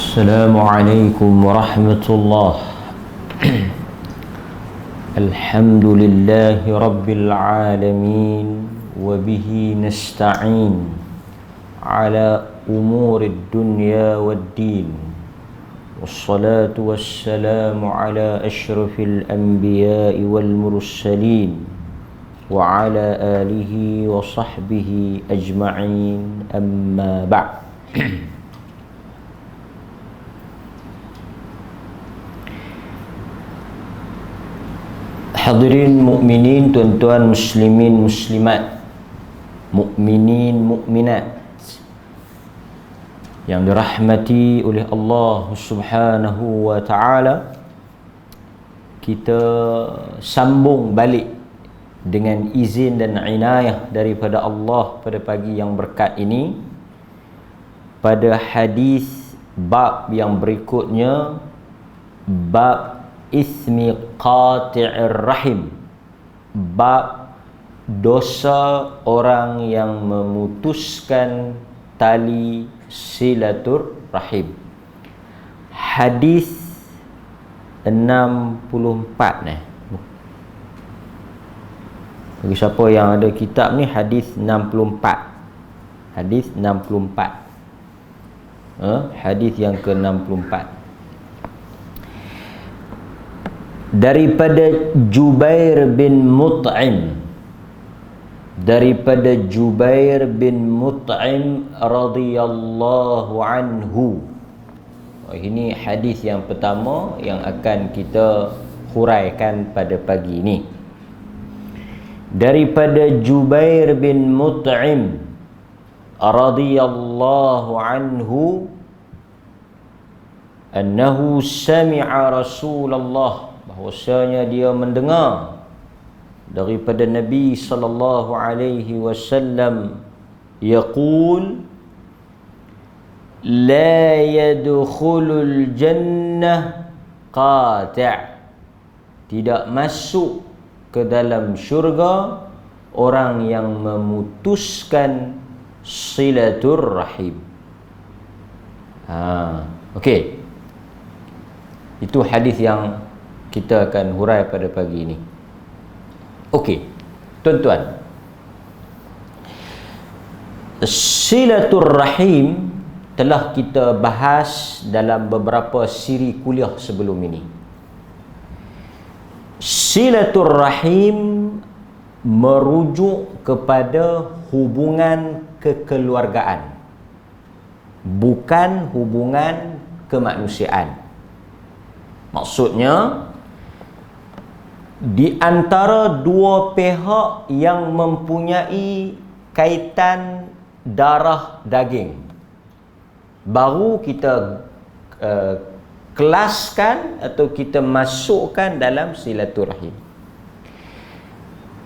السلام عليكم ورحمة الله. الحمد لله رب العالمين وبه نستعين على أمور الدنيا والدين، والصلاة والسلام على أشرف الأنبياء والمرسلين وعلى آله وصحبه أجمعين، أما بعد. Hadirin mukminin, tuan-tuan muslimin muslimat, mukminin mukminat yang dirahmati oleh Allah Subhanahu wa taala, kita sambung balik dengan izin dan inayah daripada Allah pada pagi yang berkat ini pada hadis bab yang berikutnya, bab ismi qati'ir rahim, bab dosa orang yang memutuskan tali silatur rahim. Hadis 64 ni. Bagi siapa yang ada kitab ni, hadis 64. Hadis 64. Hadis yang ke-64. Daripada Jubair bin Mut'im, daripada Jubair bin Mut'im radhiyallahu anhu. Ini hadis yang pertama yang akan kita huraikan pada pagi ini. Daripada Jubair bin Mut'im radhiyallahu anhu annahu sami'a Rasulullah, bahwasanya dia mendengar daripada Nabi sallallahu alaihi wasallam yaqul la yadkhulul jannah qati', tidak masuk ke dalam syurga orang yang memutuskan silatur rahim. Okey, itu hadis yang kita akan hurai pada pagi ini. Okey, tuan-tuan, silatur rahim telah kita bahas dalam beberapa siri kuliah sebelum ini. Silatur rahim merujuk kepada hubungan kekeluargaan, bukan hubungan kemanusiaan. Maksudnya, di antara dua pihak yang mempunyai kaitan darah daging, baru kita kelaskan atau kita masukkan dalam silaturahim.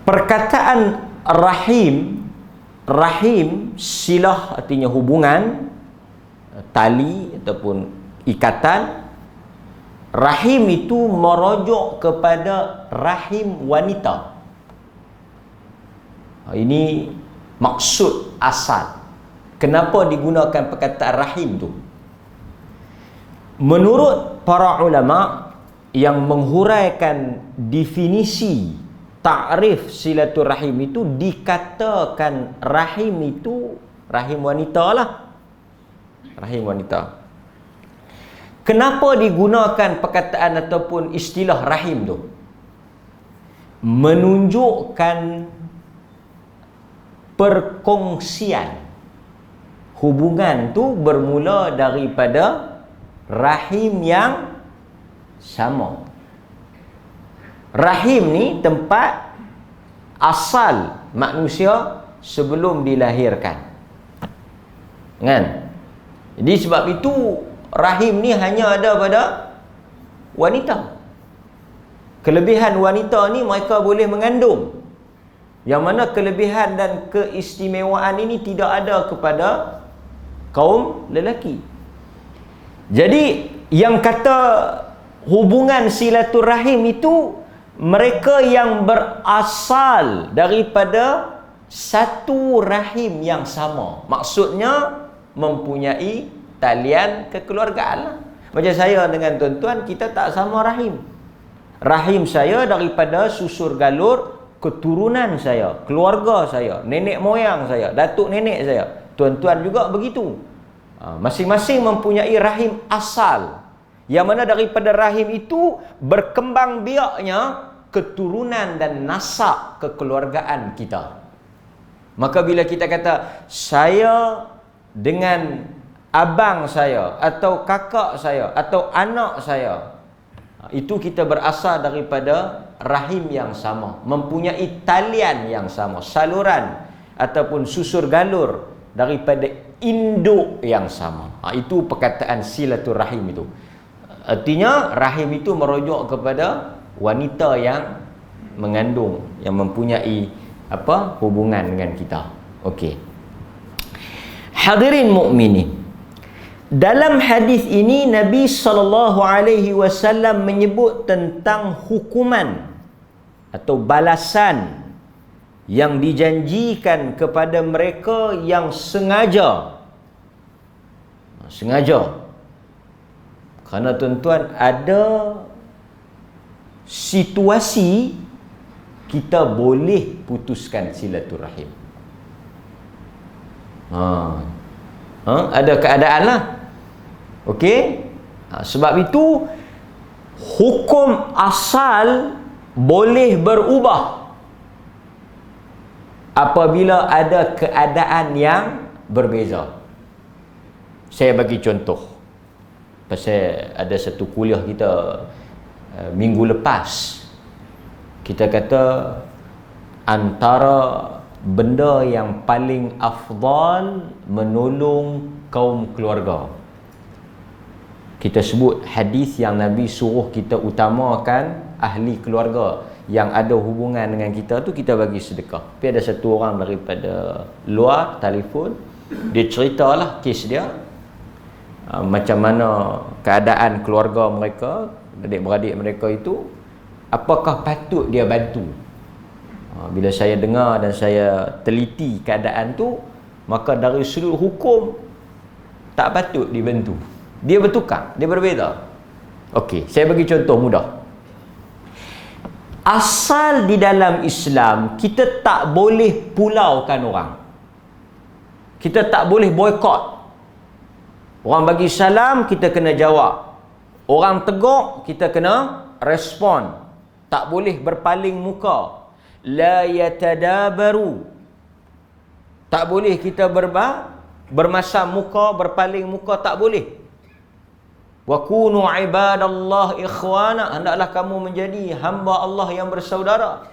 Perkataan rahim, rahim silah artinya hubungan, tali ataupun ikatan. Rahim itu merujuk kepada rahim wanita. Ini maksud asal. Kenapa digunakan perkataan rahim tu? Menurut para ulama yang menghuraikan definisi takrif silaturahim itu, dikatakan rahim itu rahim wanita lah. Rahim wanita. Kenapa digunakan perkataan ataupun istilah rahim tu? Menunjukkan perkongsian. Hubungan tu bermula daripada rahim yang sama. Rahim ni tempat asal manusia sebelum dilahirkan. Kan? Jadi sebab itu rahim ni hanya ada pada wanita. Kelebihan wanita ni, mereka boleh mengandung. Yang mana kelebihan dan keistimewaan ini tidak ada kepada kaum lelaki. Jadi yang kata hubungan silaturahim itu mereka yang berasal daripada satu rahim yang sama. Maksudnya mempunyai talian kekeluargaan lah. Macam saya dengan tuan-tuan, kita tak sama rahim. Rahim saya daripada susur galur keturunan saya, keluarga saya, nenek moyang saya, datuk nenek saya. Tuan-tuan juga begitu. Masing-masing mempunyai rahim asal, yang mana daripada rahim itu berkembang biaknya keturunan dan nasab kekeluargaan kita. Maka bila kita kata saya dengan abang saya atau kakak saya atau anak saya, itu kita berasal daripada rahim yang sama, mempunyai talian yang sama, saluran ataupun susur galur daripada induk yang sama. Itu perkataan silaturahim itu. Artinya rahim itu merujuk kepada wanita yang mengandung, yang mempunyai hubungan dengan kita. Okey. Hadirin mukminin, dalam hadis ini Nabi SAW menyebut tentang hukuman atau balasan yang dijanjikan kepada mereka yang sengaja. Kerana tuan-tuan, ada situasi kita boleh putuskan silaturahim. Ada keadaan lah. Okey? Sebab itu hukum asal boleh berubah apabila ada keadaan yang berbeza. Saya bagi contoh. Pasal ada satu kuliah kita minggu lepas, kita kata antara benda yang paling afdal menolong kaum keluarga, kita sebut hadis yang Nabi suruh kita utamakan ahli keluarga yang ada hubungan dengan kita tu, kita bagi sedekah. Tapi ada satu orang daripada luar telefon, dia ceritalah kes dia, macam mana keadaan keluarga mereka, adik-beradik mereka itu, apakah patut dia bantu. Bila saya dengar dan saya teliti keadaan tu, maka dari sudut hukum tak patut dibantu. Dia bertukar, dia berbeza. Okey, saya bagi contoh mudah. Asal di dalam Islam, kita tak boleh pulaukan orang. Kita tak boleh boikot. Orang bagi salam, kita kena jawab. Orang tegur, kita kena respon. Tak boleh berpaling muka. La yatadabaru. Tak boleh kita bermasam muka, berpaling muka, tak boleh. Wa kunu ibadallah ikhwana, hendaklah kamu menjadi hamba Allah yang bersaudara.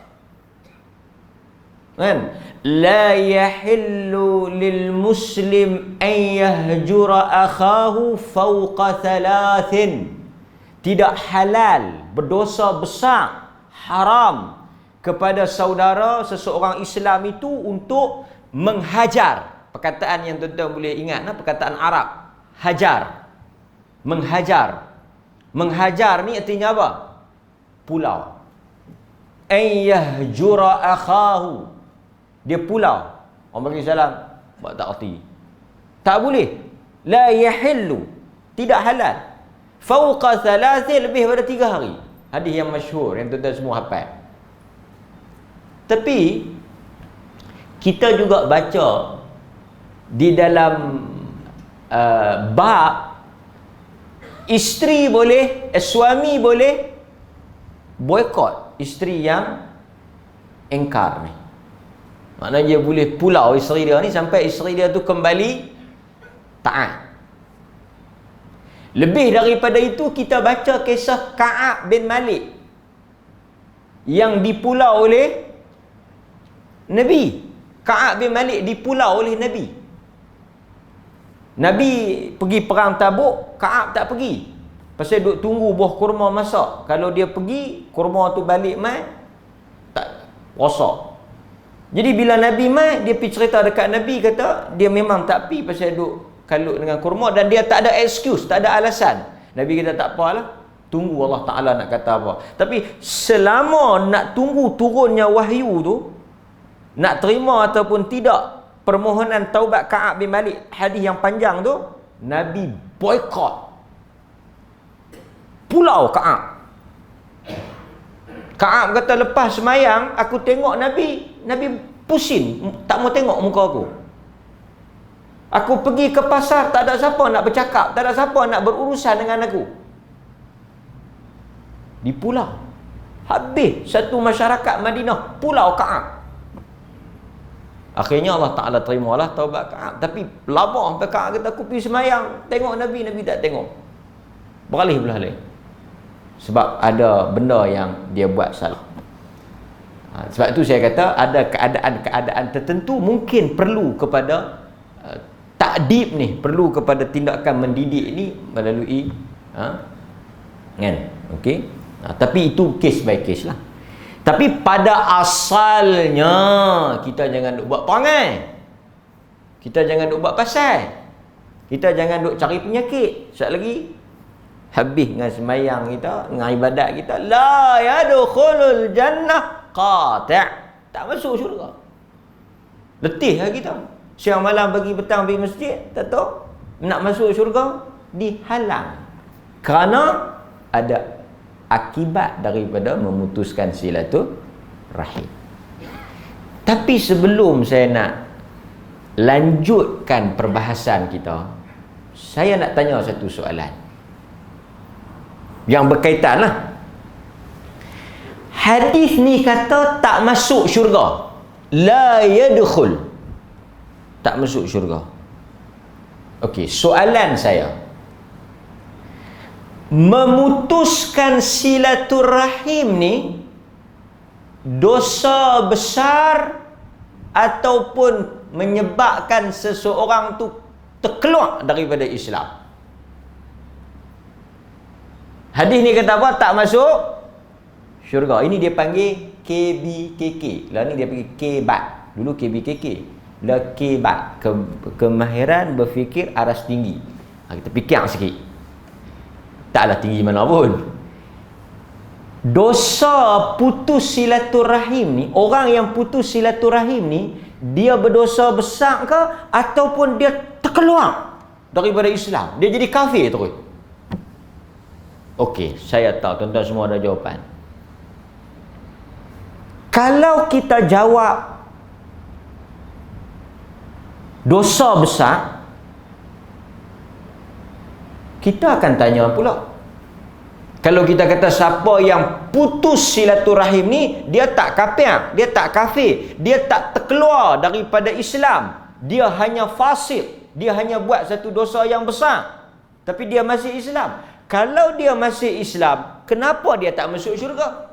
Kan? La yahillu lil muslim an yahjura akhahu fawqa thalathin. Tidak halal, berdosa besar, haram kepada saudara seseorang Islam itu untuk menghajar. Perkataan yang tuan-tuan boleh ingat, perkataan Arab, hajar, menghajar. Menghajar ni artinya apa? Pulau. Ayyahjura akhahu, dia pulau. Orang bagi salam, buat tak erti. Tak boleh. La yahillu, tidak halal. Fawqa thalathi, lebih pada 3 hari. Hadis yang masyhur yang tuan-tuan semua hafal. Tapi kita juga baca di dalam bab isteri boleh, suami boleh boikot isteri yang engkar ni. Maknanya dia boleh pulau isteri dia ni sampai isteri dia tu kembali taat. Lebih daripada itu, kita baca kisah Ka'ab bin Malik yang dipulau oleh Nabi. Ka'ab bin Malik dipulau oleh Nabi. Nabi pergi perang Tabuk, Ka'ab tak pergi. Pasal duk tunggu buah kurma masak. Kalau dia pergi, kurma tu balik mai, tak rosak. Jadi bila Nabi mai, dia pergi cerita dekat Nabi, kata dia memang tak pergi pasal duk kalut dengan kurma, dan dia tak ada excuse, tak ada alasan. Nabi kata tak apalah, tunggu Allah Ta'ala nak kata apa. Tapi selama nak tunggu turunnya wahyu tu, nak terima ataupun tidak permohonan taubat Ka'ab bin Malik, hadis yang panjang tu, Nabi boykot pulau Ka'ab. Ka'ab kata, lepas semayang aku tengok Nabi pusing, tak mau tengok muka aku. Aku pergi ke pasar, tak ada siapa nak bercakap, tak ada siapa nak berurusan dengan aku. Di pulau, habis satu masyarakat Madinah, pulau Ka'ab. Akhirnya Allah Ta'ala terimalah taubat Ka'ab. Tapi labah sampai Ka'ab kata, aku pergi semayang, tengok Nabi tak tengok. Beralih belah lain. Sebab ada benda yang dia buat salah. Sebab itu saya kata, ada keadaan-keadaan tertentu mungkin perlu kepada takdib ni, perlu kepada tindakan mendidik ni melalui kan? Okey. Tapi itu case by case lah. Tapi pada asalnya kita jangan duk buat perangai. Kita jangan duk buat pasal. Kita jangan duk cari penyakit. Sekejap lagi habis dengan semayang kita, dengan ibadat kita, la yadkhulul jannah qati'. Tak masuk syurga. Letih lah kita. Siang malam pagi petang pergi masjid, tak tahu nak masuk syurga dihalang. Kerana ada akibat daripada memutuskan silaturahim. Tapi sebelum saya nak lanjutkan perbahasan kita, saya nak tanya satu soalan yang berkaitan lah. Hadis ni kata tak masuk syurga, la yadkhul, tak masuk syurga. Okey, soalan saya, memutuskan silaturahim ni dosa besar ataupun menyebabkan seseorang tu terkeluar daripada Islam? Hadis ni kata apa? Tak masuk syurga. Ini dia panggil KBKK. Lah ni dia panggil KBAT. Dulu KBKK. Lah KBAT. Kemahiran berfikir aras tinggi. Kita fikir sikit. Taklah tinggi mana pun. Dosa putus silaturahim ni, orang yang putus silaturahim ni, dia berdosa besar ke ataupun dia terkeluar daripada Islam? Dia jadi kafir terus? Okey, saya tahu tuan-tuan semua ada jawapan. Kalau kita jawab dosa besar, kita akan tanya pula. Kalau kita kata siapa yang putus silaturahim ni, dia tak kafir, dia tak kafir, dia tak terkeluar daripada Islam, dia hanya fasik, dia hanya buat satu dosa yang besar, tapi dia masih Islam. Kalau dia masih Islam, kenapa dia tak masuk syurga?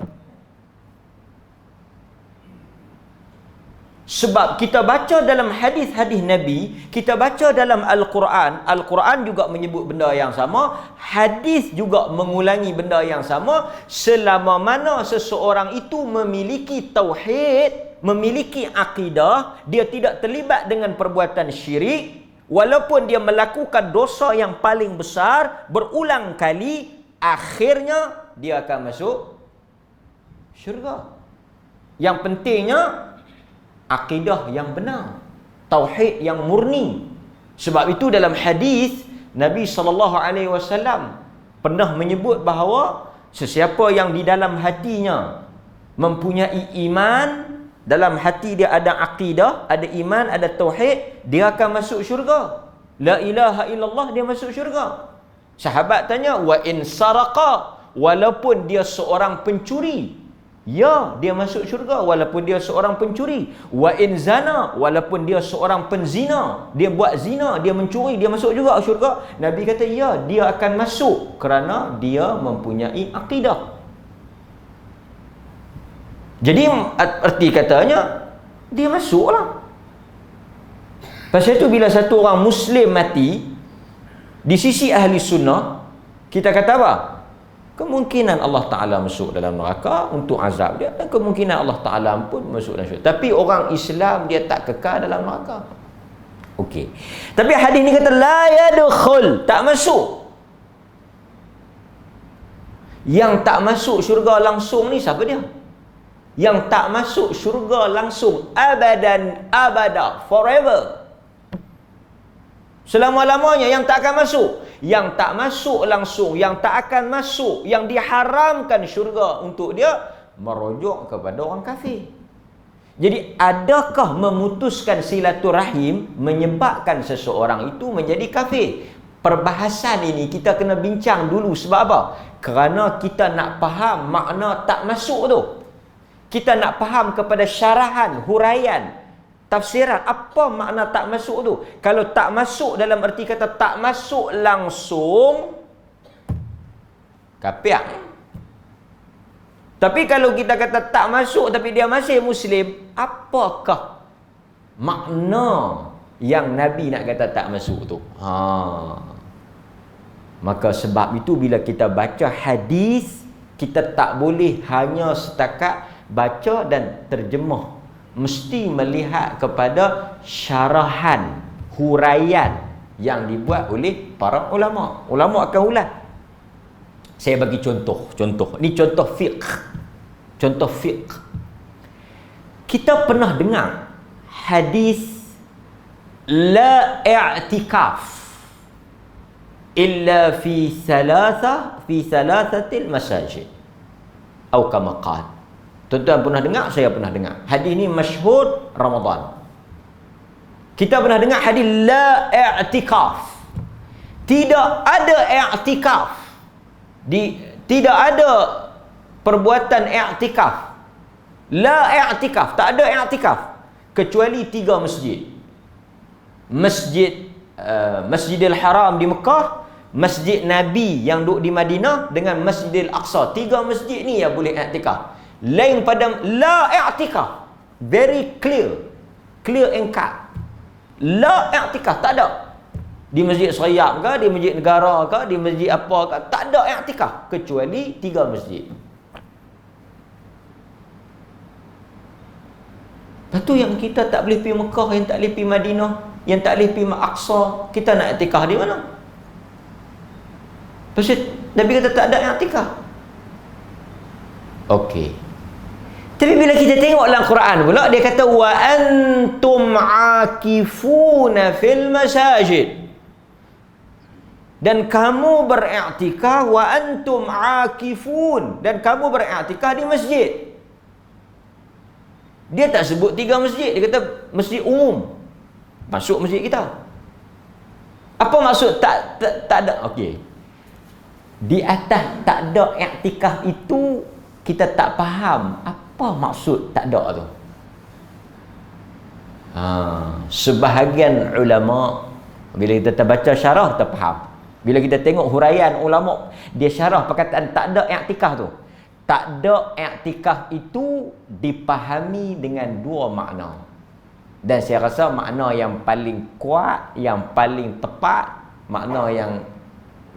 Sebab kita baca dalam hadis-hadis Nabi, kita baca dalam Al-Quran, Al-Quran juga menyebut benda yang sama, hadis juga mengulangi benda yang sama, selama mana seseorang itu memiliki tauhid, memiliki akidah, dia tidak terlibat dengan perbuatan syirik, walaupun dia melakukan dosa yang paling besar berulang kali, akhirnya dia akan masuk syurga. Yang pentingnya akidah yang benar, tauhid yang murni. Sebab itu dalam hadis Nabi SAW pernah menyebut bahawa sesiapa yang di dalam hatinya mempunyai iman, dalam hati dia ada akidah, ada iman, ada tauhid, dia akan masuk syurga. La ilaha illallah, dia masuk syurga. Sahabat tanya, wa in saraqa, walaupun dia seorang pencuri, ya, dia masuk syurga walaupun dia seorang pencuri. Wa in zana, walaupun dia seorang penzina, dia buat zina, dia mencuri, dia masuk juga syurga. Nabi kata, ya, dia akan masuk kerana dia mempunyai akidah. Jadi arti katanya dia masuklah. Pasal itu bila satu orang Muslim mati di sisi ahli sunnah, kita kata apa? Kemungkinan Allah Ta'ala masuk dalam neraka untuk azab dia, dan kemungkinan Allah Ta'ala pun masuk dalam syurga. Tapi orang Islam dia tak kekal dalam neraka. Okey. Tapi hadis ni kata la yadkhul, tak masuk. Yang tak masuk syurga langsung ni siapa dia? Yang tak masuk syurga langsung abadan abada, forever, Selama-lamanya yang tak akan masuk. Yang tak masuk langsung, yang tak akan masuk, yang diharamkan syurga untuk dia, merujuk kepada orang kafir. Jadi adakah memutuskan silaturahim menyebabkan seseorang itu menjadi kafir? Perbahasan ini kita kena bincang dulu. Sebab apa? Kerana kita nak faham makna tak masuk tu. Kita nak faham kepada syarahan, huraian, tafsiran apa makna tak masuk tu. Kalau tak masuk dalam erti kata tak masuk langsung, kafir. Tapi kalau kita kata tak masuk tapi dia masih Muslim, apakah makna yang Nabi nak kata tak masuk tu? Maka sebab itu bila kita baca hadis, kita tak boleh hanya setakat baca dan terjemah. Mesti melihat kepada syarahan, huraian yang dibuat oleh para ulama. Ulama akan ulas. Saya bagi contoh. Ini contoh fiqh. Contoh fiqh. Kita pernah dengar hadis la i'tikaf illa fi thalathatil masajid. Atau kama qala. Tuan-tuan pernah dengar? Saya pernah dengar. Hadis ini masyhur Ramadan. Kita pernah dengar hadis la i'tikaf. Tidak ada i'tikaf. Tidak ada perbuatan i'tikaf. La i'tikaf, tak ada i'tikaf kecuali 3 masjid. Masjidil Haram di Mekah, Masjid Nabi yang duduk di Madinah dengan Masjidil Aqsa. 3 masjid ni yang boleh i'tikaf. Lain pada la i'tikaf. Very clear and cut. La i'tikaf tak ada. Di Masjid Syariat ke, di Masjid Negara ke, di masjid apa ke, tak ada i'tikaf kecuali 3 masjid. Lepas tu yang kita tak boleh pergi Mekah, yang tak boleh pergi Madinah, yang tak boleh pergi Aqsa, kita nak i'tikaf di mana? Pasal Nabi kata tak ada i'tikaf. Okey. Tapi bila kita tengok dalam Quran pula, dia kata wa antum aakifuna fil masajid. Dan kamu beriktikaf, wa antum aakifun, dan kamu beriktikaf di masjid. Dia tak sebut 3 masjid, dia kata masjid umum. Masuk masjid kita. Apa maksud tak ada? Okey. Di atas tak ada iktikaf itu kita tak faham apa maksud tak ada tu. Sebahagian ulama bila kita terbaca syarah kita faham. Bila kita tengok huraian ulama, dia syarah perkataan tak ada i'tikaf tu. Tak ada i'tikaf itu dipahami dengan 2 makna. Dan saya rasa makna yang paling kuat, yang paling tepat, makna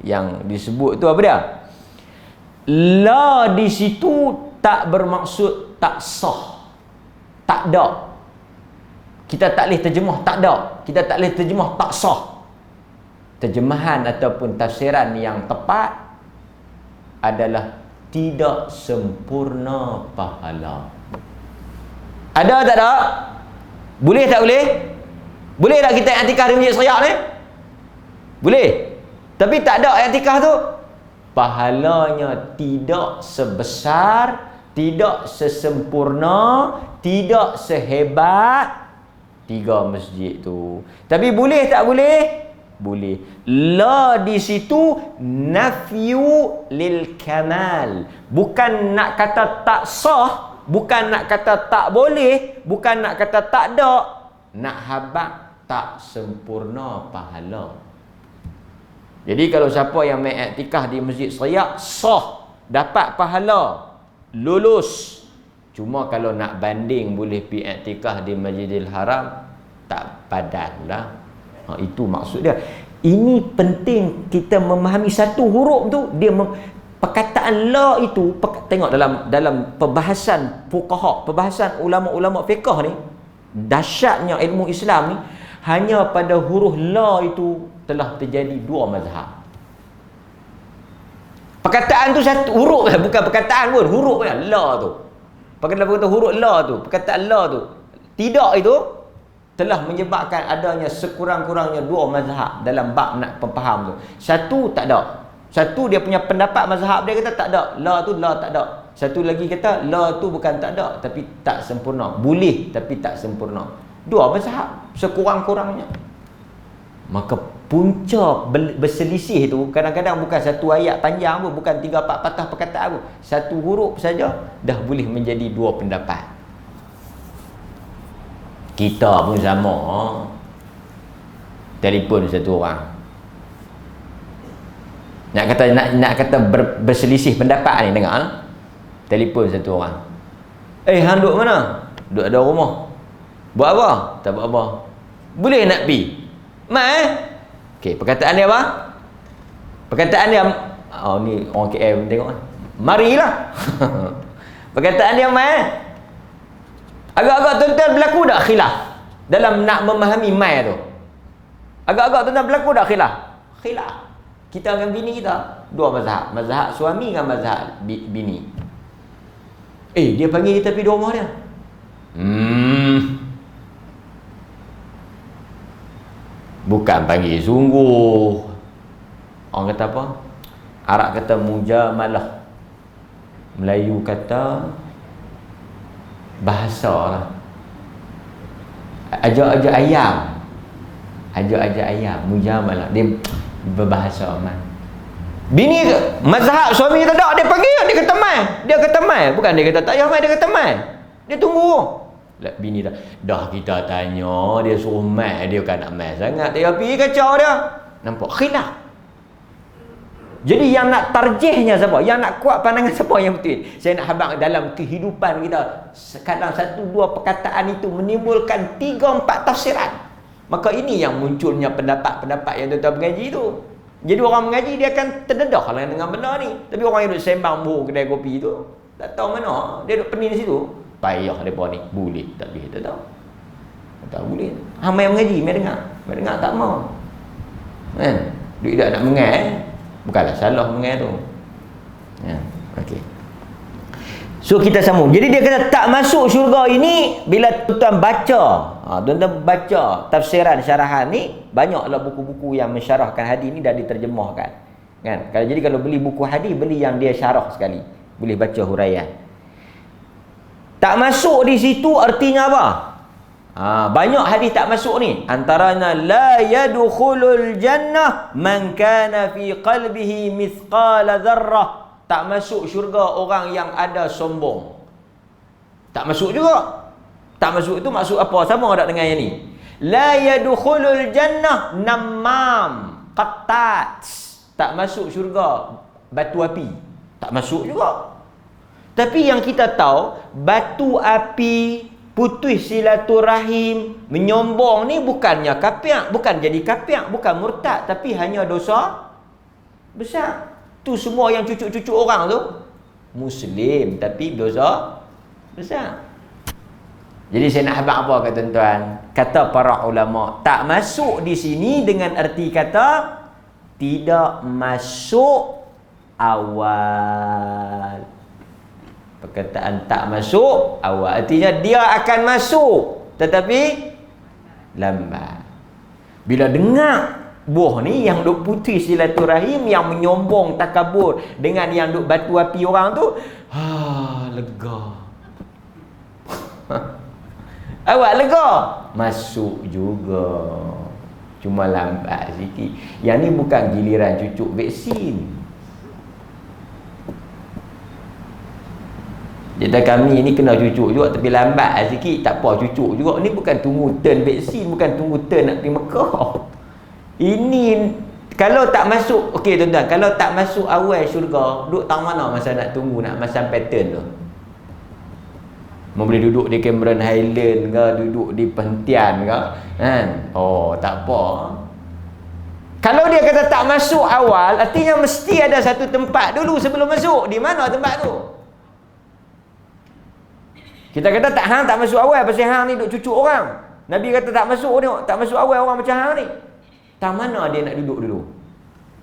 yang disebut tu apa dia? La di situ tak bermaksud tak sah. Tak ada. Kita tak boleh terjemah tak ada. Kita tak boleh terjemah tak sah. Terjemahan ataupun tafsiran yang tepat adalah tidak sempurna pahala. Ada tak ada? Boleh tak boleh? Boleh tak kita i'tikaf di Masjid Syariat ni? Boleh. Tapi tak ada i'tikaf tu, pahalanya tidak sebesar, tidak sesempurna, tidak sehebat 3 masjid tu. Tapi boleh tak boleh? Boleh. La di situ nafyu lil kamal. Bukan nak kata tak sah, bukan nak kata tak boleh, bukan nak kata tak ada. Nak habaq tak sempurna pahala. Jadi kalau siapa yang mengiktikaf di Masjid Syariat sah, dapat pahala, lulus. Cuma kalau nak banding boleh pergi iktikaf di Masjidil Haram, tak padanlah. Itu maksud dia. Ini penting kita memahami satu huruf tu. Perkataan la itu, tengok dalam perbahasan fuqaha, perbahasan ulama-ulama fiqh ni, dahsyatnya ilmu Islam ni, hanya pada huruf la itu telah terjadi 2 mazhab. Perkataan tu satu huruf, bukan perkataan pun, huruf ya, la tu. Perkataan huruf la tu, perkataan la tu. Tidak itu telah menyebabkan adanya sekurang-kurangnya dua mazhab dalam bab nak faham tu. Satu tak ada. Satu dia punya pendapat mazhab dia kata tak ada. La tu la tak ada. Satu lagi kata la tu bukan tak ada tapi tak sempurna. Boleh tapi tak sempurna. Dua mazhab sekurang-kurangnya. Maka punca berselisih tu kadang-kadang bukan satu ayat panjang pun, bukan 3-4 patah perkataan pun. Satu huruf saja dah boleh menjadi dua pendapat. Kita pun sama. Telefon satu orang. Nak kata berselisih pendapat ni, dengar lah. Telefon satu orang. Hang duduk mana? Duduk ada rumah. Buat apa? Tak buat apa. Boleh nak pi? Okey, perkataan dia apa? Perkataan dia ni orang KM tengok. Marilah. Perkataan dia agak-agak tuan-tuan berlaku tak khilaf dalam nak memahami mai tu? Agak-agak tuan-tuan berlaku tak khilaf? Khilaf. Kita dengan bini kita dua mazhab. Mazhab suami dengan mazhab bini. Dia panggil kita pergi di rumah dia. Bukan panggil sungguh. Orang kata apa? Arab kata mujamalah. Melayu kata bahasa lah. Ajak-ajak ayam. Ajak-ajak ayam. Mujamalah. Dia berbahasa man. Bini mazhab suami kata tak, dia panggil, dia kata mai. Dia kata mai. Bukan dia kata tak payah mai, dia kata mai. Dia tunggu. Bini dah kita tanya, dia suruh mai, dia kan nak mai sangat. Dia pergi kacau dia. Nampak khilaf. Jadi yang nak tarjihnya siapa? Yang nak kuat pandangan siapa yang betul? Saya nak habaq dalam kehidupan kita, kadang 1-2 perkataan itu menimbulkan 3-4 tafsiran. Maka ini yang munculnya pendapat-pendapat yang tuan-tuan mengaji tu. Jadi orang mengaji dia akan terdedah lah dengan benda ni. Tapi orang yang duduk sembang buh kedai kopi tu, tak tahu mana. Dia duduk pening di situ. Payah mereka ni. Boleh tak boleh, tak tahu. Tak boleh. Mai mengaji, mai dengar. Mai dengar tak mau. Kan? Duk tak nak mengai. Bukanlah salah mengai tu. Okey. So kita sambung. Jadi dia kata tak masuk syurga ini bila tuan-tuan baca. Tuan-tuan baca tafsiran syarahan ni, banyaklah buku-buku yang mensyarahkan hadis ni dah diterjemahkan. Kan? Jadi kalau beli buku hadis, beli yang dia syarah sekali. Boleh baca huraian. Tak masuk di situ artinya apa? Banyak hadis tak masuk ni. Antaranya la yadkhulul jannah man kana fi qalbihi mithqala dzarrah. Tak masuk syurga orang yang ada sombong. Tak masuk juga. Tak masuk itu maksud apa? Sama tak dengan yang ni? La yadkhulul jannah namam qattat. Tak masuk syurga batu api. Tak masuk juga. Tapi yang kita tahu, batu api, putus silaturahim, menyombong ni bukannya kafir, bukan jadi kafir, bukan murtad, tapi hanya dosa besar. Tu semua yang cucuk-cucuk orang tu Muslim tapi dosa besar. Jadi saya nak habaq apa kata tuan-tuan? Kata para ulama, tak masuk di sini dengan erti kata tidak masuk awal. Perkataan tak masuk awal artinya dia akan masuk tetapi lambat. Bila dengar buah ni yang duk putih silaturahim, yang menyombong takabur dengan yang duk batu api orang tu, lega. Awak lega, masuk juga. Cuma lambat sikit. Yang ni bukan giliran cucuk vaksin. Jadi kami ni kena cucuk juga tapi lambat sikit, tak apa cucuk juga. Ni bukan tunggu turn vaksin, bukan tunggu turn nak pergi Mekah. Ini kalau tak masuk, okey tuan-tuan, kalau tak masuk awal syurga, duduk tang mana masa nak tunggu nak masang pattern tu? Boleh duduk di Cameron Highland ke, duduk di Perhentian ke, kan? Oh, tak apa. Kalau dia kata tak masuk awal, artinya mesti ada satu tempat dulu sebelum masuk. Di mana tempat tu? Kita kata tak masuk awal pasal hang ni duk cucuk orang. Nabi kata tak masuk ni, tak masuk awal orang macam hang ni. Tak mana dia nak duduk dulu?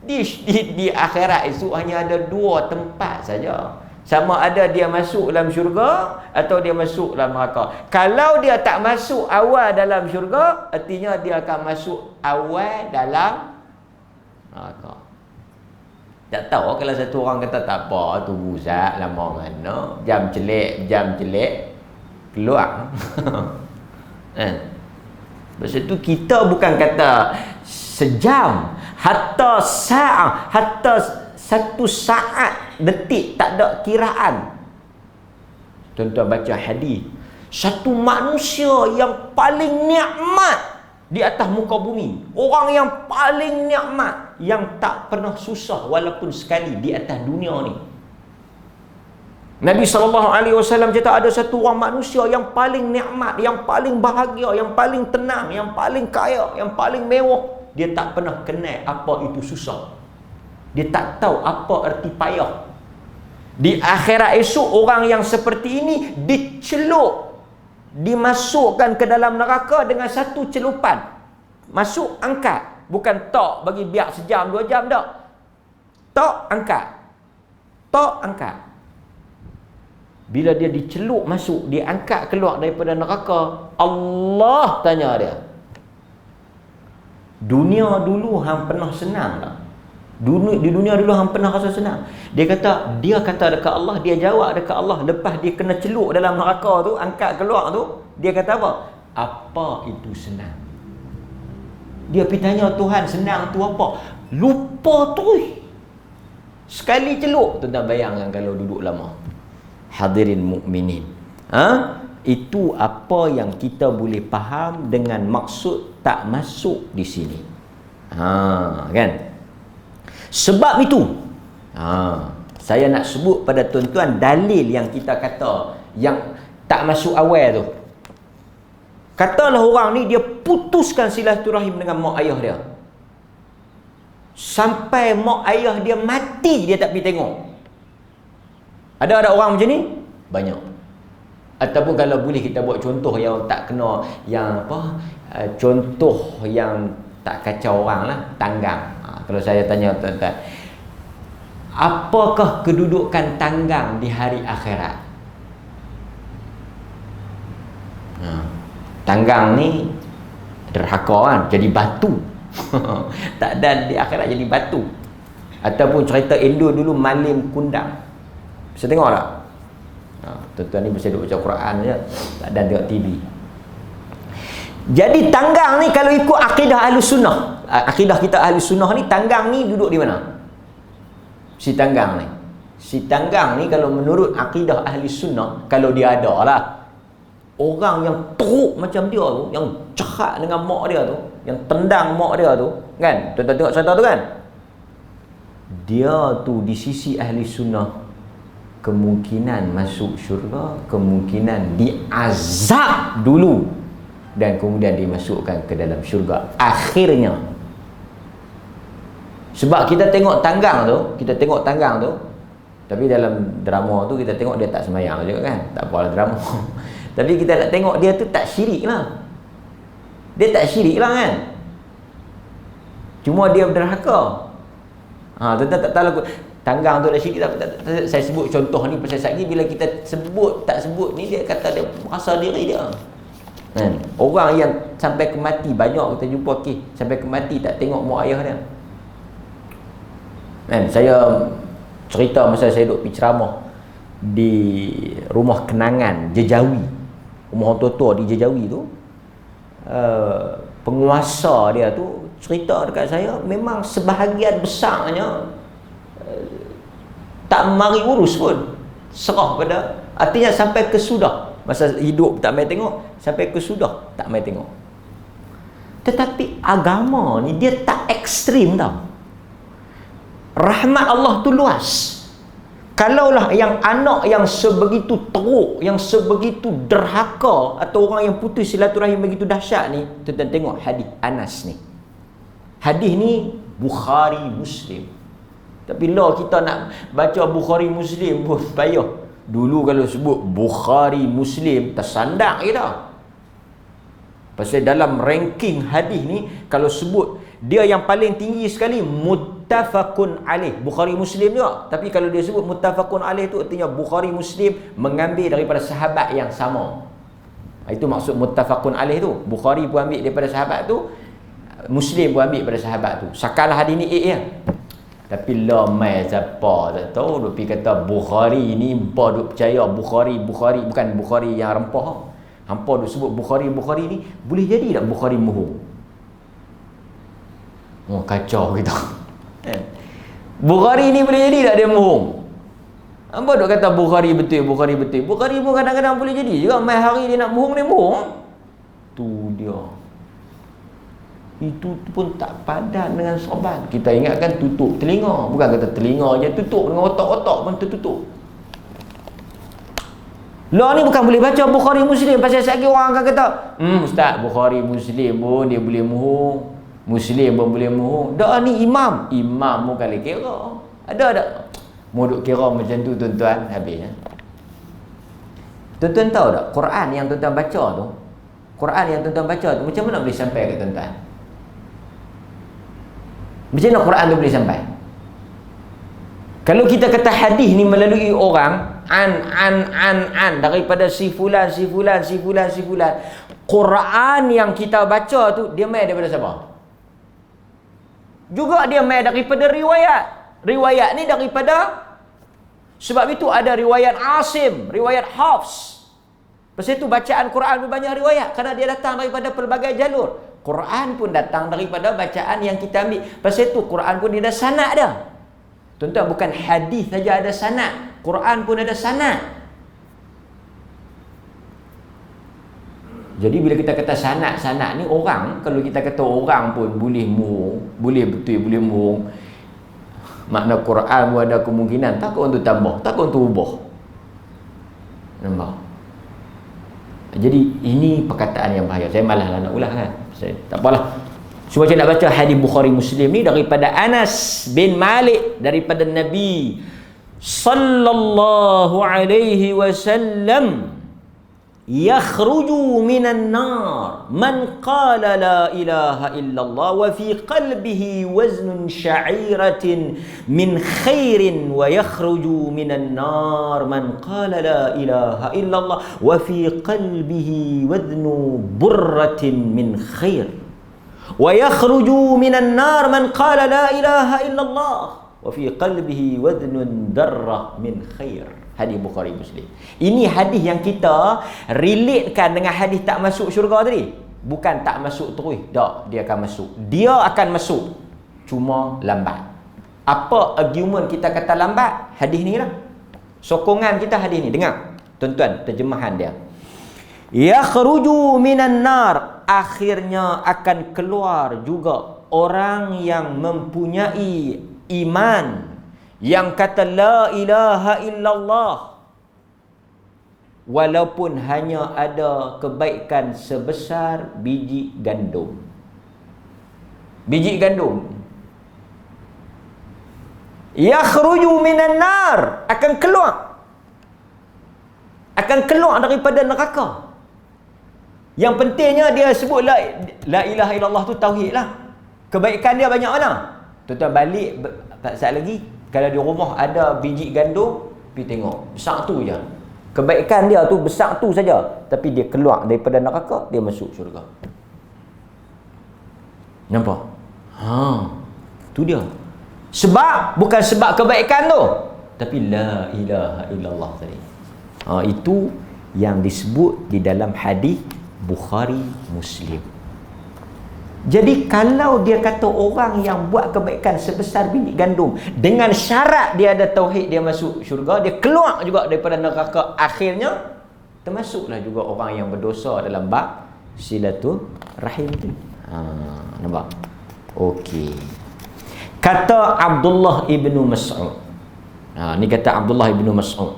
Di akhirat esok hanya ada 2 tempat saja. Sama ada dia masuk dalam syurga atau dia masuk dalam neraka. Kalau dia tak masuk awal dalam syurga, artinya dia akan masuk awal dalam neraka. Tak tahu kalau satu orang kata tak apa, tunggu Ustaz lama mana, jam celek keluar. Sebab itu kita bukan kata sejam, hatta sa'ah, hatta satu saat, detik, tak ada kiraan. Tuan-tuan baca hadis, satu manusia yang paling nikmat di atas muka bumi, orang yang paling nikmat, yang tak pernah susah walaupun sekali di atas dunia ni. Nabi SAW kata ada satu orang manusia yang paling nikmat, yang paling bahagia, yang paling tenang, yang paling kaya, yang paling mewah. Dia tak pernah kenal apa itu susah. Dia tak tahu apa erti payah. Di akhirat esok, orang yang seperti ini dicelup, dimasukkan ke dalam neraka dengan satu celupan. Masuk, angkat. Bukan tok bagi biar sejam, 2 jam, tak. Tok, angkat. Tok, angkat. Bila dia dicelup masuk, dia angkat keluar daripada neraka, Allah tanya dia, dunia dulu hang pernah senang tak? Di dunia dulu hang pernah rasa senang? Dia kata dekat Allah, dia jawab dekat Allah lepas dia kena celup dalam neraka tu, angkat keluar tu, dia kata apa? Apa itu senang? Dia pergi tanya Tuhan, senang tu apa? Lupa tu. Sekali celup, tuan-tuan bayangkan kalau duduk lama. Hadirin mukminin. Itu apa yang kita boleh faham dengan maksud tak masuk di sini. Kan? Sebab itu, saya nak sebut pada tuan-tuan dalil yang kita kata yang tak masuk awal tu. Katalah orang ni dia putuskan silaturahim dengan mak ayah dia. Sampai mak ayah dia mati dia tak pergi tengok. Ada orang macam ni? Banyak. Ataupun kalau boleh kita buat contoh yang tak kena, yang apa, contoh yang tak kacau orang lah, tanggang. Kalau saya tanya tuan-tuan, apakah kedudukan tanggang di hari akhirat? Tanggang ni derhaka kan, jadi batu. Tak ada di akhirat jadi batu. Ataupun cerita Indo dulu malim kundang. Bisa tengok tak? Tuan-tuan ni bisa duduk baca Quran je, tak ada tengok TV. Jadi tanggang ni kalau ikut akidah ahli sunnah, akidah kita ahli sunnah ni, tanggang ni duduk di mana? Si tanggang ni kalau menurut akidah ahli sunnah, kalau dia ada lah orang yang teruk macam dia tu, yang jahat dengan mak dia tu, yang tendang mak dia tu, kan? Tuan-tuan tengok cerita tu kan? Dia tu di sisi ahli sunnah kemungkinan masuk syurga, kemungkinan diazab dulu dan kemudian dimasukkan ke dalam syurga akhirnya. Sebab kita tengok tanggang tu, tapi dalam drama tu kita tengok dia tak semayang juga kan, tak apalah drama. Tapi kita nak tengok dia tu tak syirik lah, dia tak syirik lah kan, cuma dia derhaka. Tuan-tuan tak tahu tanggang tu dah syirik tak? Saya sebut contoh ni pasal lagi bila kita sebut tak sebut ni, dia kata dia merasa diri dia. Orang yang sampai ke mati, banyak kita jumpa sampai ke mati tak tengok mak ayah dia. Saya cerita masa saya duduk pergi ceramah di rumah kenangan Jejawi, rumah orang tua-tua di Jejawi tu, penguasa dia tu cerita dekat saya, memang sebahagian besarnya tak mari urus pun, serah pada, artinya sampai ke sudah, masa hidup tak mai tengok, sampai ke sudah tak mai tengok. Tetapi agama ni dia tak ekstrim tau. Rahmat Allah tu luas. Kalaulah yang anak yang sebegitu teruk, yang sebegitu derhaka, atau orang yang putus silaturahim begitu dahsyat ni, tuan-tuan tengok hadis Anas ni. Hadis ni Bukhari Muslim. Tapi lah kita nak baca Bukhari Muslim pun payah. Dulu kalau sebut Bukhari Muslim, tersandak kita. Pasal dalam ranking hadis ni, kalau sebut dia yang paling tinggi sekali, muttafaqun alaih. Bukhari Muslim juga. Tapi kalau dia sebut muttafaqun alaih tu artinya Bukhari Muslim mengambil daripada sahabat yang sama. Itu maksud muttafaqun alaih tu. Bukhari pun ambil daripada sahabat tu, Muslim pun ambil daripada sahabat tu. Sakalah hadis ni ya. Tapi mai siapa tak tahu duk pergi kata Bukhari ni hampa duk percaya Bukhari bukan Bukhari yang rempah. Hampa duk sebut Bukhari ni boleh jadi tak Bukhari mohong? Oh, kacau kita. Bukhari ni boleh jadi tak dia mohong? Hampa duk kata Bukhari betul. Bukhari pun kadang-kadang boleh jadi juga. Mai hari dia nak mohong, dia mohong. Tu dia. Itu pun tak padan dengan sobat. Kita ingatkan tutup telinga. Bukan kata telinga je tutup, dengan otak-otak pun tertutup. Lah ni bukan boleh baca Bukhari Muslim. Pasal sekali orang akan kata, Ustaz, Bukhari Muslim pun dia boleh mohong, Muslim pun boleh mohong. Dah ni imam pun kali kira. Ada tak? Mau duk kira macam tu tuan-tuan, habis ya. Tuan-tuan tahu tak Quran yang tuan-tuan baca tu? Quran yang tuan-tuan baca tu macam mana boleh sampai ke tuan-tuan? Macam mana Quran tu boleh sampai? Kalau kita kata hadis ni melalui orang an daripada si fulan. Quran yang kita baca tu dia mai daripada siapa? Juga dia mai daripada riwayat. Riwayat ni daripada, sebab itu ada riwayat Asim, riwayat Hafs. Pasal itu bacaan Quran pun banyak riwayat kerana dia datang daripada pelbagai jalur. Quran pun datang daripada bacaan yang kita ambil. Pasal itu Quran pun dia ada sanad dia. Tuan-tuan, bukan hadis saja ada sanad, Quran pun ada sanad. Jadi bila kita kata sanad ni orang, kalau kita kata orang pun boleh mohong. Makna Quran pun ada kemungkinan takut untuk tambah, takut untuk ubah. Nampak? Jadi ini perkataan yang bahaya. Saya malas lah nak ulang kan. Tak apalah. Cuma saya nak baca hadis Bukhari Muslim ni daripada Anas bin Malik, daripada Nabi sallallahu alaihi wasallam, yakhruju minan nar man qala la ilaha illallah wa fi qalbihi waznun sya'iratin min khairin, wa yakhruju minan nar man qala la ilaha illallah wa fi qalbihi waznu burratin min khair, wa yakhruju minan nar man qala la ilaha illallah wa fi qalbihi wadhnun darrah min khair. Hadis Bukhari Muslim. Ini hadis yang kita relatekan dengan hadis tak masuk syurga tadi. Bukan tak masuk terus, tak, dia akan masuk. Dia akan masuk, cuma lambat. Apa argument kita kata lambat? Hadis ni lah. Sokongan kita hadis ni. Dengar tuan-tuan terjemahan dia. Yakhruju minan nar, akhirnya akan keluar juga orang yang mempunyai iman, yang kata la ilaha illallah, walaupun hanya ada kebaikan sebesar biji gandum. Biji gandum. Yakhruju minan nar, akan keluar daripada neraka. Yang pentingnya dia sebut la ilaha illallah tu tauhid lah. Kebaikan dia banyak mana? Tuan-tuan balik tak saat lagi, kalau di rumah ada biji gandum, pergi tengok, besar tu je. Kebaikan dia tu besar tu saja, tapi dia keluar daripada neraka, dia masuk syurga. Nampak? Tu dia. Sebab bukan sebab kebaikan tu, tapi la ilaha illallah tadi. Itu yang disebut di dalam hadis Bukhari Muslim. Jadi kalau dia kata orang yang buat kebaikan sebesar biji gandum, dengan syarat dia ada tauhid, dia masuk syurga, dia keluar juga daripada neraka, akhirnya termasuklah juga orang yang berdosa dalam bab silaturahim tu. Nampak? Okey. Kata Abdullah ibnu Mas'ud. Ni kata Abdullah ibnu Mas'ud.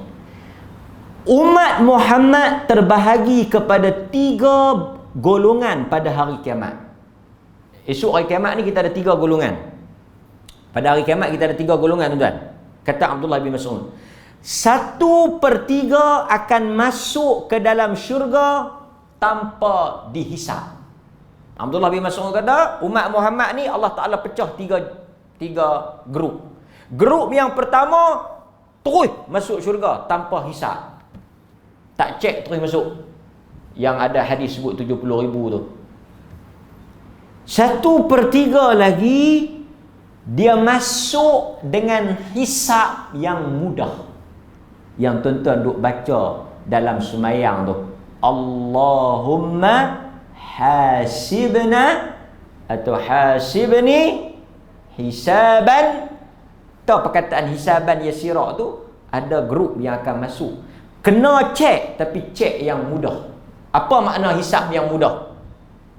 Umat Muhammad terbahagi kepada 3 golongan pada hari kiamat. Esok hari kiamat ni kita ada 3 golongan. Pada hari kiamat kita ada 3 golongan, tuan-tuan. Kata Abdullah bin Mas'ud, 1/3 akan masuk ke dalam syurga tanpa dihisap. Abdullah bin Mas'ud kata, umat Muhammad ni Allah Ta'ala pecah 3 3 grup. Grup yang pertama terus masuk syurga tanpa hisab. Tak cek terus masuk. Yang ada hadis sebut 70,000 tu. 1/3 lagi dia masuk dengan hisab yang mudah. Yang tuan-tuan duk baca dalam semayang tu. Allahumma hasibna atau hasibni hisaban. Tahu perkataan hisaban yasira tu, ada grup yang akan masuk. Kena cek, tapi cek yang mudah. Apa makna hisab yang mudah?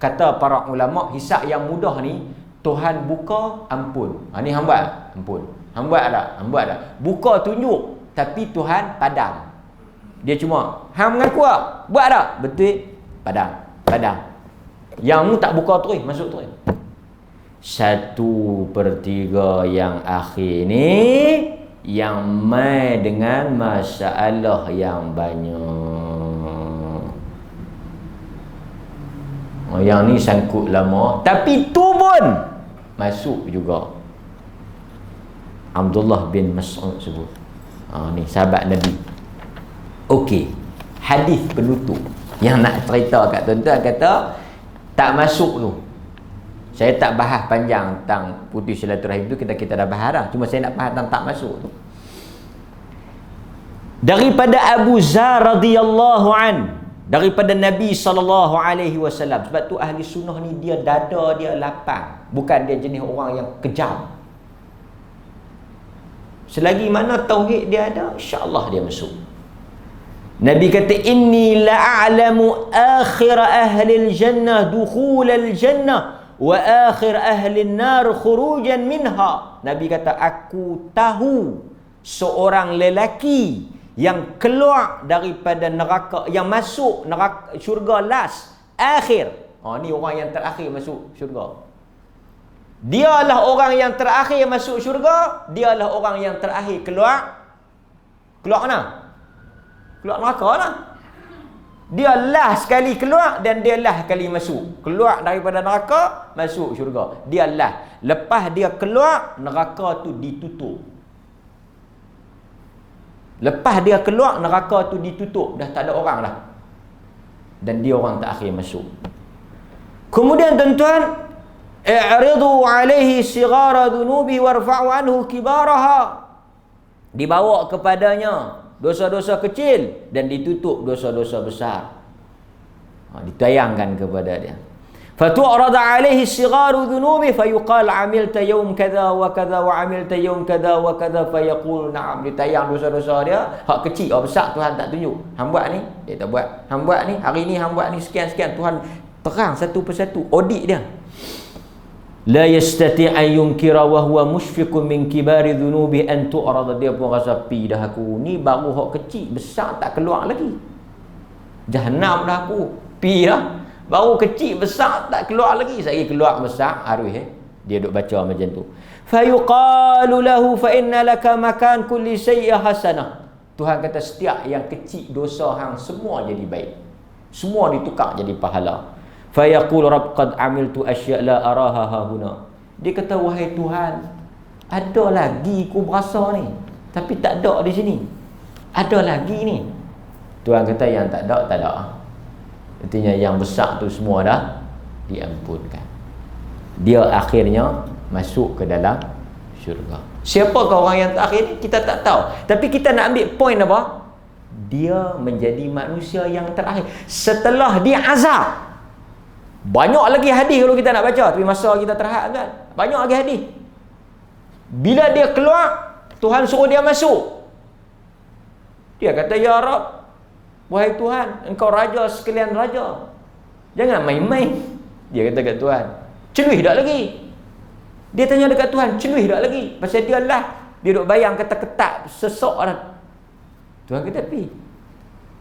Kata para ulama, hisab yang mudah ni Tuhan buka, ampun. Ni hamba, ampun. Hamba dah. Buka tunjuk, tapi Tuhan padam. Dia cuma, hang mengaku tak? Buat tak? Betul? Padam. Yang mu tak buka terus, masuk terus. 1/3 yang akhir ni yang mai dengan masalah yang banyak. Yang ni sangkut lama, tapi tu pun masuk juga. Abdullah bin Mas'ud sebut. Ni sahabat Nabi. Okey, hadis penutup yang nak cerita kat tuan-tuan kata tak masuk tu. Saya tak bahas panjang tentang putus silaturahim tu, kita dah bahas dah. Cuma saya nak bahas tentang tak masuk tu. Daripada Abu Zar radhiyallahu an, daripada Nabi SAW. Sebab tu ahli sunnah ni dia dada dia lapang, bukan dia jenis orang yang kejam. Selagi mana tauhid dia ada, insya-Allah dia masuk. Nabi kata, inni la'alamu akhir ahli al-jannah dukhul al-jannah wa akhir ahli an-nar khurujan minha. Nabi kata, aku tahu seorang lelaki yang keluar daripada neraka, yang masuk neraka syurga last, akhir. Ni orang yang terakhir masuk syurga. Dialah orang yang terakhir masuk syurga, dialah orang yang terakhir keluar mana? Keluar neraka lah. Dia last sekali keluar dan dia last sekali masuk. Keluar daripada neraka, masuk syurga. Dia last. Lepas dia keluar, neraka tu ditutup. Lepas dia keluar, neraka tu ditutup. Dah tak ada orang dah. Dan dia orang terakhir masuk. Kemudian tuan-tuan, i'ridu alaihi sighara dhunubi warfa'u anhu kibaraha. Dibawa kepadanya dosa-dosa kecil dan ditutup dosa-dosa besar. Ditayangkan kepada dia. Fatu'rada alaihi sigharu dhunubi fayuqal amilta yawm kadha wa kadha wa amilta yawm kadha wa kadha fayaqul na'am. Ditayang dosa-dosa dia, hak kecil atau besar Tuhan tak tunjuk. Hang buat ni, dia tak buat. Hang buat ni, hari ni hang buat ni sekian-sekian, Tuhan terang satu persatu, audit dia. La yastati' an yunkira wa huwa mushfiqun min kibari dhunubi an tu'rada. Dia pun rasa pi dah aku ni baru hak kecil, besar tak keluar lagi. Jahanam dah aku. Pi dah. Baru kecil, besar tak keluar lagi. Saya keluar besar, harus dia duk baca macam tu. Fa yuqalu lahu fa inna laka makan kulli sayyi'ah hasanah. Tuhan kata setiap yang kecil dosa hang semua jadi baik. Semua ditukar jadi pahala. Fa yaqul rabb qad amiltu asya' la araha hahuna. Dia kata, wahai Tuhan, ada lagi ku berasa ni, tapi tak ada di sini. Ada lagi ni. Tuhan kata yang tak ada, tak ada. Artinya yang besar tu semua dah diampunkan. Dia akhirnya masuk ke dalam syurga. Siapakah orang yang terakhir ni? Kita tak tahu. Tapi kita nak ambil poin apa? Dia menjadi manusia yang terakhir. Setelah dia azab. Banyak lagi hadis kalau kita nak baca, tapi masa kita terhad kan. Banyak lagi hadis. Bila dia keluar, Tuhan suruh dia masuk. Dia kata, ya Rab, wahai Tuhan, engkau raja sekalian raja, jangan main-main. Dia kata kat Tuhan, celuih tak lagi? Dia tanya dekat Tuhan, celuih tak lagi? Pasal dia lah, dia duk bayang kata ketak, sesok dah. Tuhan kata, pi,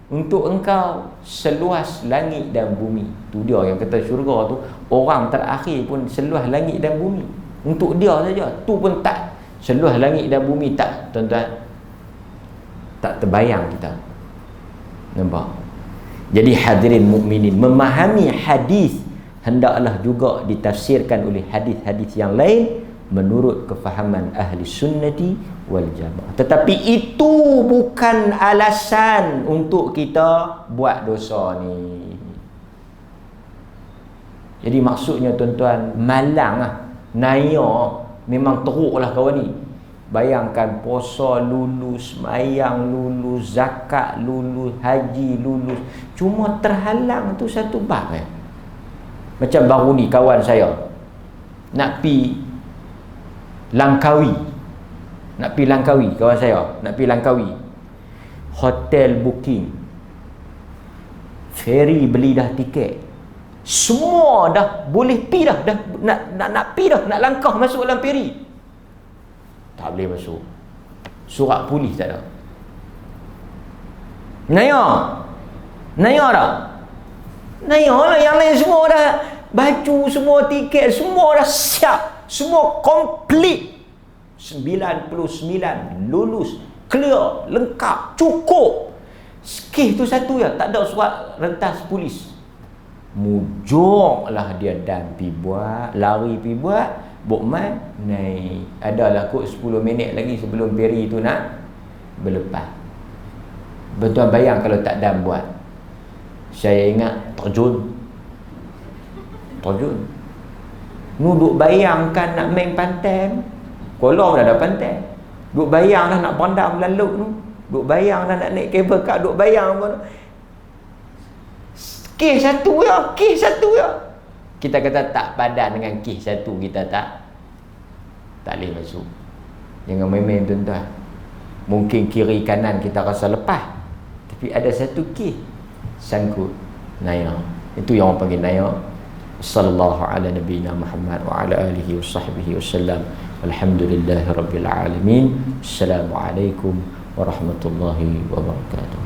untuk engkau seluas langit dan bumi. Tu dia yang kata syurga tu, orang terakhir pun seluas langit dan bumi. Untuk dia saja. Tu pun tak. Seluas langit dan bumi tak, tuan-tuan. Tak terbayang kita. Nampak? Jadi hadirin mukminin, memahami hadis hendaklah juga ditafsirkan oleh hadis-hadis yang lain menurut kefahaman ahli sunnati wal jamaah. Tetapi itu bukan alasan untuk kita buat dosa ni. Jadi maksudnya tuan-tuan, malang lah, naya, memang teruk lah kawan ni. Bayangkan puasa lulus, sembahyang lulus, zakat lulus, haji lulus, cuma terhalang tu satu bab. Macam baru ni kawan saya nak pi Langkawi, kawan saya nak pi Langkawi, hotel booking, ferry beli dah tiket, semua dah boleh pi dah, nak pi dah, nak langkah masuk dalam ferry, tak boleh masuk, surat polis tak ada. Naya dah, naya lah, yang lain semua dah, baju semua, tiket semua dah siap, semua komplit, 99 lulus, clear, lengkap, cukup. Kes tu satu ya, tak ada surat rentas polis. Mujurlah dia dan pi buat, lari pi buat, bokman naik. Adalah kot 10 minit lagi sebelum ferry tu nak berlepas. Betul bayang kalau tak dan buat. Saya ingat terjun. Duk bayangkan nak main pantai, kolong dah ada pantai. Duk bayang dah nak pandang lalut tu. Duk bayang dah nak naik kabel kat, duk bayang pun. Kes satu ya. Kita kata tak padan dengan kes satu, kita tak boleh masuk. Jangan main-main tuan-tuan. Mungkin kiri kanan kita rasa lepas, tapi ada satu kes sangkut, naya. Itu yang orang panggil naya. Sallallahu ala nabiyina Muhammad wa ala alihi wa sahbihi wasallam. Alhamdulillahirabbil alamin. Assalamualaikum warahmatullahi wabarakatuh.